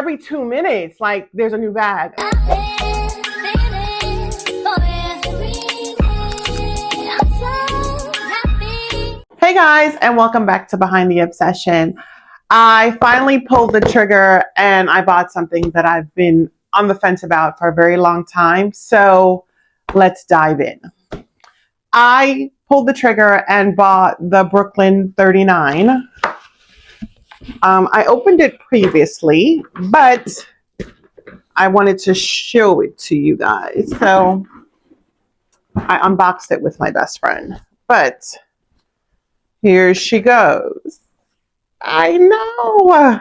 every 2 minutes, like there's a new bag. Hey guys, and welcome back to Behind the Obsession. I finally pulled the trigger and I bought something that I've been on the fence about for a very long time. So let's dive in. I pulled the trigger and bought the Brooklyn 39. I opened it previously, but I wanted to show it to you guys. So I unboxed it with my best friend, but here she goes. I know.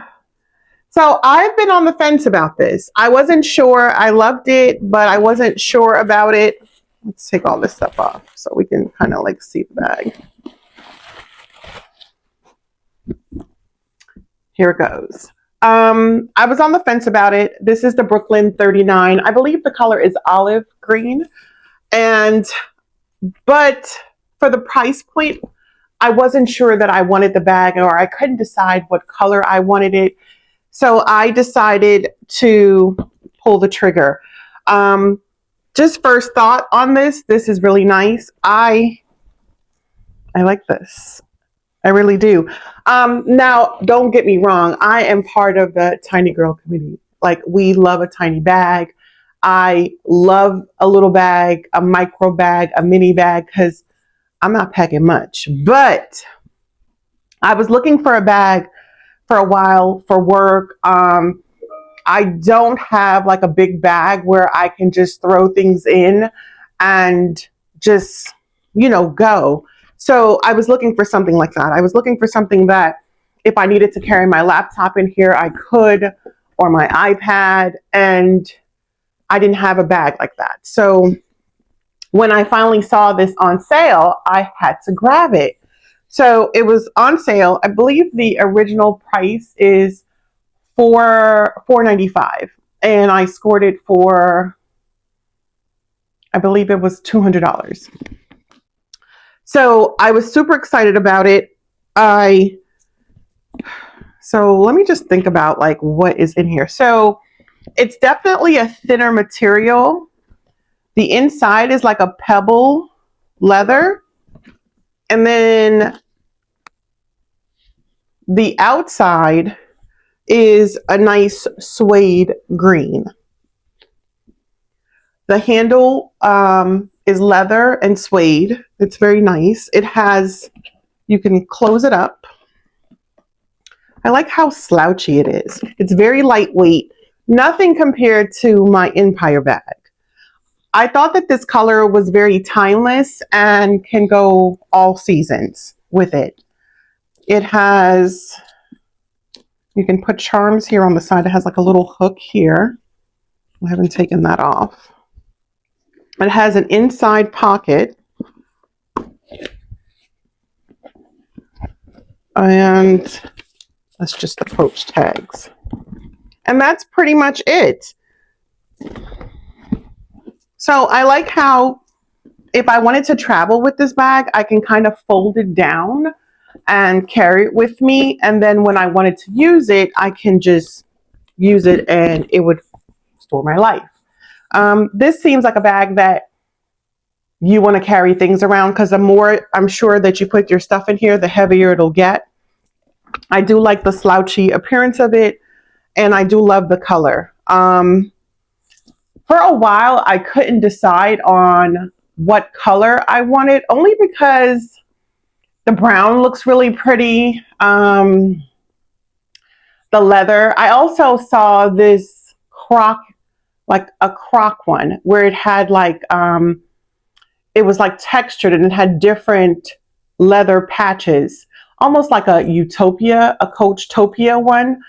So I've been on the fence about this. I wasn't sure. I loved it, but I wasn't sure about it. Let's take all this stuff off so we can kind of like see the bag. Here it goes. I was on the fence about it. This is the Brooklyn 39. I believe the color is olive green. But for the price point, I wasn't sure that I wanted the bag, or I couldn't decide what color I wanted it. So I decided to pull the trigger. Just first thought on this is really nice. I like this. I really do. Now, don't get me wrong. I am part of the tiny girl community. Like, we love a tiny bag. I love a little bag, a micro bag, a mini bag, because I'm not packing much. But I was looking for a bag for a while for work. I don't have like a big bag where I can just throw things in and just, go. So I was looking for something like that. I was looking for something that if I needed to carry my laptop in here, I could, or my iPad, and I didn't have a bag like that. So when I finally saw this on sale, I had to grab it. So it was on sale. I believe the original price is $4.95, and I scored it for, I believe it was $200. So I was super excited about it. So let me just think about like what is in here. So it's definitely a thinner material. The inside is like a pebble leather. And then the outside is a nice suede green. The handle is leather and suede. It's very nice. It has, you can close it up. I like how slouchy it is. It's very lightweight. Nothing compared to my Empire bag. I thought that this color was very timeless and can go all seasons with it. It has, you can put charms here on the side. It has like a little hook here. I haven't taken that off. It has an inside pocket. And that's just the Coach tags. And that's pretty much it. So I like how if I wanted to travel with this bag, I can kind of fold it down and carry it with me. And then when I wanted to use it, I can just use it and it would store my life. This seems like a bag that you want to carry things around, because the more I'm sure that you put your stuff in here, the heavier it'll get. I do like the slouchy appearance of it, and I do love the color. For a while, I couldn't decide on what color I wanted, only because the brown looks really pretty. The leather. I also saw this croc, like a croc one, where it had like, it was like textured and it had different leather patches, almost like a Utopia, a Coachtopia one.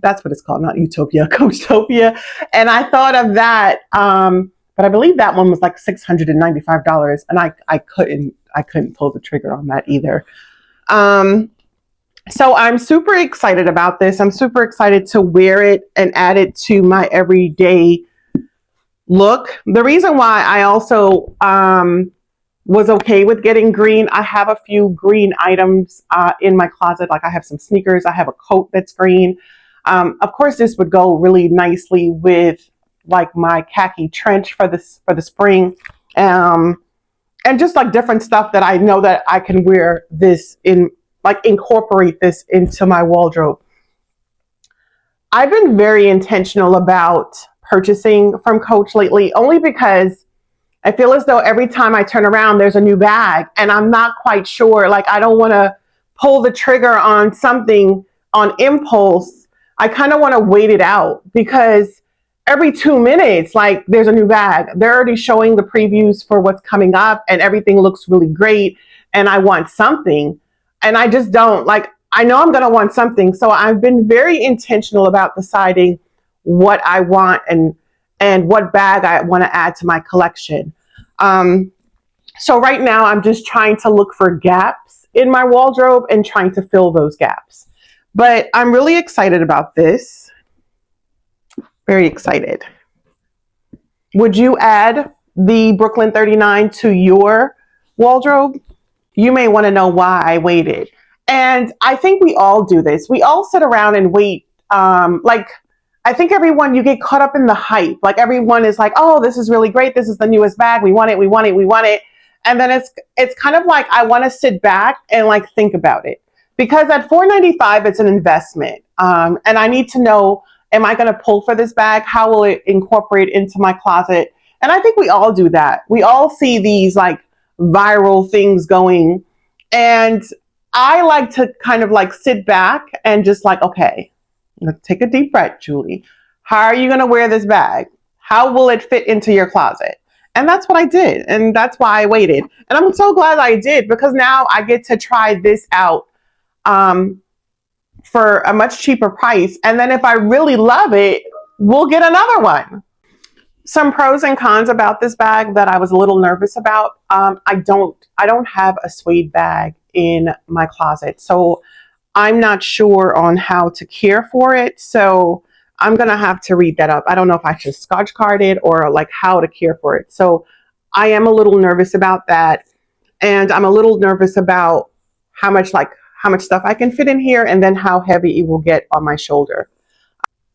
That's what it's called, not Utopia, Coachtopia. And I thought of that, but I believe that one was like $695, and I couldn't pull the trigger on that either. So I'm super excited about this. I'm super excited to wear it and add it to my everyday look. The reason why I also was okay with getting green, I have a few green items in my closet. Like I have some sneakers, I have a coat that's green. Of course, this would go really nicely with like my khaki trench for the spring, and just like different stuff that I know that I can wear this in, like incorporate this into my wardrobe. I've been very intentional about purchasing from Coach lately, only because I feel as though every time I turn around, there's a new bag, and I'm not quite sure. Like, I don't want to pull the trigger on something on impulse. I kind of want to wait it out, because every 2 minutes, like, there's a new bag. They're already showing the previews for what's coming up, and everything looks really great. And I want something, and I just don't like. I know I'm going to want something, so I've been very intentional about deciding what I want and what bag I want to add to my collection. So right now I'm just trying to look for gaps in my wardrobe and trying to fill those gaps. But I'm really excited about this. Very excited. Would you add the Brooklyn 39 to your wardrobe? You may want to know why I waited. And I think we all do this. We all sit around and wait. Like, I think everyone, you get caught up in the hype. Like, everyone is like, oh, this is really great. This is the newest bag. We want it. We want it. We want it. And then it's kind of like, I want to sit back and like think about it, because at $4.95, it's an investment. And I need to know, am I going to pull for this bag? How will it incorporate into my closet? And I think we all do that. We all see these like viral things going. And I like to kind of like sit back and just like, okay, let's take a deep breath, Julie. How are you going to wear this bag? How will it fit into your closet? And that's what I did. And that's why I waited. And I'm so glad I did, because now I get to try this out for a much cheaper price. And then if I really love it, we'll get another one. Some pros and cons about this bag that I was a little nervous about. I don't have a suede bag in my closet, so I'm not sure on how to care for it. So I'm gonna have to read that up. I don't know if I should Scotch card it or like how to care for it. So I am a little nervous about that, and I'm a little nervous about how much stuff I can fit in here, and then how heavy it will get on my shoulder.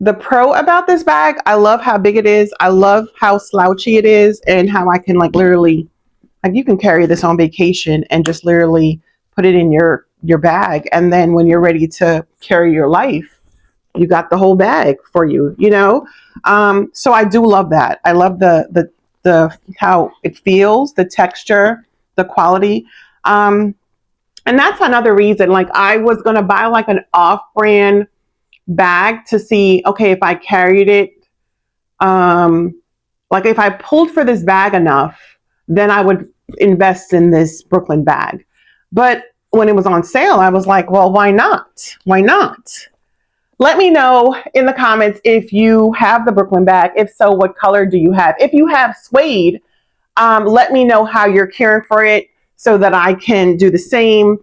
The pro about this bag, I love how big it is. I love how slouchy it is, and how I can like literally, like, you can carry this on vacation and just literally put it in your bag. And then when you're ready to carry your life, you got the whole bag for you, you know? So I do love that. I love the how it feels, the texture, the quality. And that's another reason, like, I was going to buy like an off-brand bag to see, okay, if I carried it, like if I pulled for this bag enough, then I would invest in this Brooklyn bag. But when it was on sale, I was like, well, why not? Why not? Let me know in the comments if you have the Brooklyn bag. If so, what color do you have? If you have suede, let me know how you're caring for it so that I can do the same.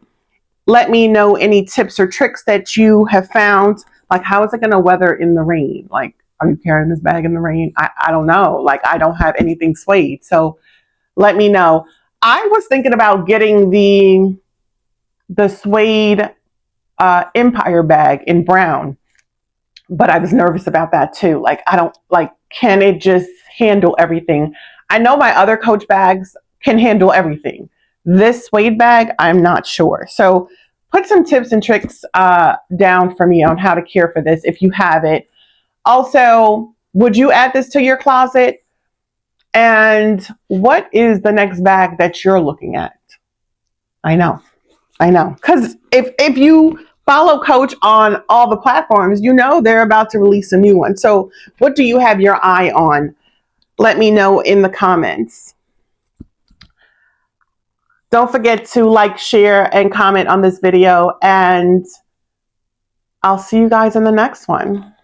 Let me know any tips or tricks that you have found. Like, how is it going to weather in the rain? Like, are you carrying this bag in the rain? I don't know. Like, I don't have anything suede. So let me know. I was thinking about getting the suede Empire bag in brown, but I was nervous about that too. Like, I don't like, can it just handle everything? I know my other Coach bags can handle everything. This suede bag, I'm not sure. So put some tips and tricks down for me on how to care for this if you have it. Also, would you add this to your closet? And what is the next bag that you're looking at? I know. Because if you follow Coach on all the platforms, you know they're about to release a new one. So what do you have your eye on? Let me know in the comments. Don't forget to like, share, and comment on this video, and I'll see you guys in the next one.